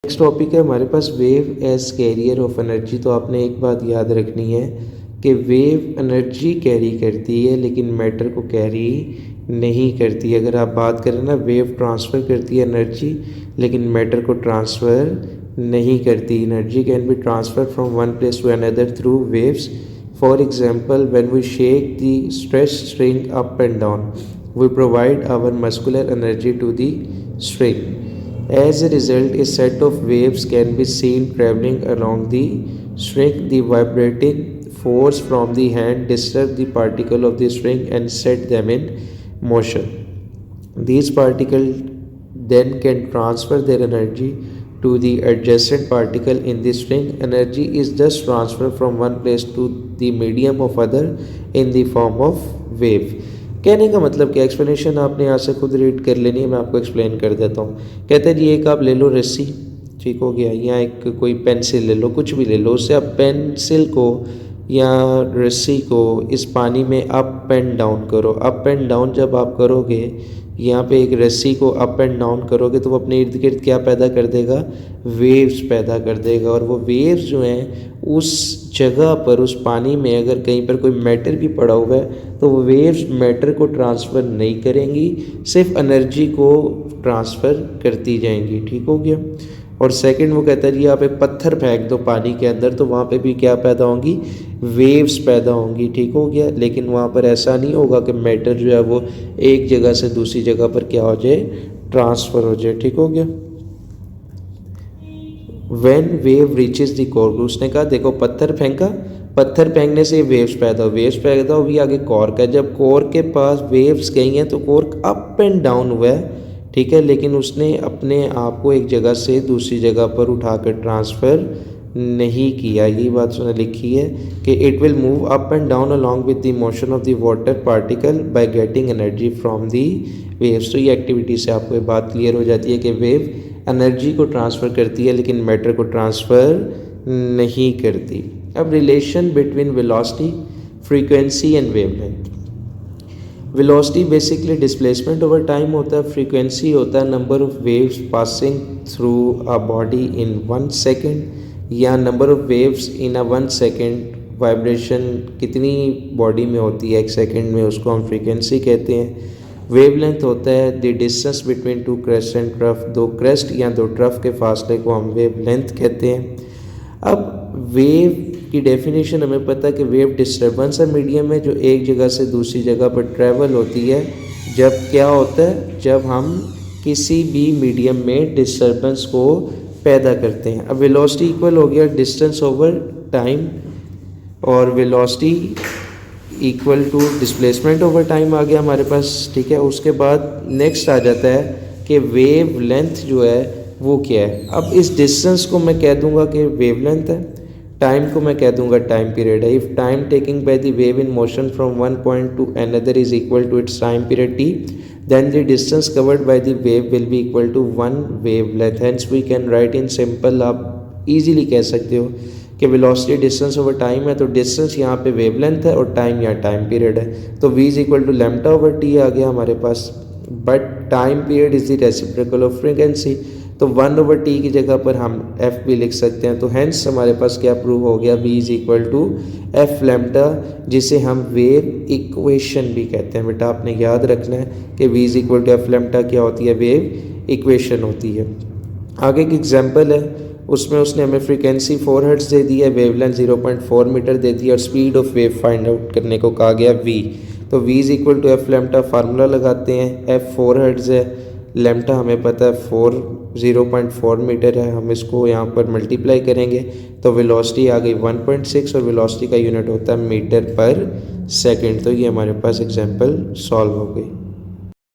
Next topic है हमारे पास wave as carrier of energy. तो आपने एक बात याद रखनी है कि वेव एनर्जी कैरी करती है लेकिन मैटर को कैरी नहीं करती। अगर आप बात करें ना, वेव ट्रांसफ़र करती है एनर्जी लेकिन मैटर को ट्रांसफ़र नहीं करती। Energy can be transfer from one place to another through waves. For example, when we shake the stretch string up and down, we provide our muscular energy to the string. As a result, a set of waves can be seen traveling along the string. The vibrating force from the hand disturbs the particle of the string and set them in motion. These particles then can transfer their energy to the adjacent particle in the string. Energy is thus transferred from one place to the medium of other in the form of wave. कहने का मतलब क्या, explanation आपने यहाँ से खुद read कर लेनी है, मैं आपको एक्सप्लेन कर देता हूँ। कहते हैं जी, एक आप ले लो रस्सी, ठीक हो गया, या एक कोई पेंसिल ले लो, कुछ भी ले लो, उससे आप पेंसिल को या रस्सी को इस पानी में अप एंड डाउन करो। अप एंड डाउन जब आप करोगे, यहाँ पे एक रस्सी को अप एंड डाउन करोगे तो वो अपने इर्द गिर्द क्या पैदा कर देगा, वेव्स पैदा कर देगा। और वो वेव्स जो हैं उस जगह पर, उस पानी में अगर कहीं पर कोई मैटर भी पड़ा हुआ है तो वो वेव्स मैटर को ट्रांसफ़र नहीं करेंगी, सिर्फ एनर्जी को ट्रांसफ़र करती जाएंगी। ठीक हो गया। और सेकंड वो कहता है जी, आप एक पत्थर फेंक दो पानी के अंदर तो वहाँ पे भी क्या पैदा होंगी, वेव्स पैदा होंगी। ठीक हो गया। लेकिन वहाँ पर ऐसा नहीं होगा कि मैटर जो है वो एक जगह से दूसरी जगह पर क्या हो जाए, ट्रांसफ़र हो जाए। ठीक हो गया। When wave reaches the core, उसने कहा देखो पत्थर फेंका, पत्थर फेंकने से वेव्स पैदा हुई, आगे कोर का, जब कोर के पास वेव्स गई हैं तो कोर अप एंड डाउन हुआ है, ठीक है, लेकिन उसने अपने आप को एक जगह से दूसरी जगह पर उठाकर ट्रांसफ़र नहीं किया। ये बात उसने लिखी है कि it will move up and down along with the motion of the water particle by getting energy from the waves. तो ये एक्टिविटी से आपको ये बात क्लियर हो जाती है कि वेव एनर्जी को ट्रांसफ़र करती है लेकिन मैटर को ट्रांसफ़र नहीं करती। अब relation between velocity, frequency and wavelength. Velocity basically displacement over time होता है, फ्रीक्वेंसी होता है number of waves passing through a body in 1 second, या number of waves in a 1 second, vibration कितनी बॉडी में होती है 1 सेकेंड में, उसको हम फ्रीक्वेंसी कहते हैं। वेवलेंथ होता है the distance between two crest and trough, दो क्रेस्ट या दो ट्रफ के फासले को हम वेवलेंथ कहते हैं। अब वेव की डेफिनेशन हमें पता है कि वेव डिस्टर्बेंस है मीडियम में जो एक जगह से दूसरी जगह पर ट्रैवल होती है। जब क्या होता है, जब हम किसी भी मीडियम में डिस्टर्बेंस को पैदा करते हैं। अब वेलोसिटी इक्वल हो गया डिस्टेंस ओवर टाइम, और velocity equal to displacement over time आ गया हमारे पास। ठीक है। उसके बाद नेक्स्ट आ जाता है कि वेव लेंथ जो है वो क्या है। अब इस डिस्टेंस को मैं कह दूंगा कि वेवलेंथ है, टाइम को मैं कह दूंगा टाइम पीरियड है। If time taking by the wave in motion from one point to another is equal to its time period T, then the distance covered by the wave will be equal to 1 wavelength. Hence we can write in simple, आप easily कह सकते हो कि velocity distance over time है तो distance यहाँ पे wavelength है और time यहाँ time period है, तो v is equal to lambda over t आ गया हमारे पास। but time period is the reciprocal of frequency, तो 1 over t की जगह पर हम f भी लिख सकते हैं। तो hence हमारे पास क्या प्रूव हो गया, v is equal to f lambda, जिसे हम वेव इक्वेशन भी कहते हैं। बेटा आपने याद रखना है कि v is equal to f lambda क्या होती है, वेव इक्वेशन होती है। आगे एक एग्जांपल है, उसमें उसने हमें फ्रीक्वेंसी 4 हर्ट्ज दे दी है, वेवलेंथ 0.4 मीटर दे दी है और speed of wave find out करने को कहा गया v। तो v is equal to f lambda, formula लगाते हैं, f 4 हर्ट्ज है, लैम्डा हमें पता है 0.4 मीटर है, हम इसको यहाँ पर मल्टीप्लाई करेंगे तो वेलोसिटी आ गई 1.6 और वेलोसिटी का यूनिट होता है मीटर पर सेकंड। तो ये हमारे पास एग्जांपल सॉल्व हो गई।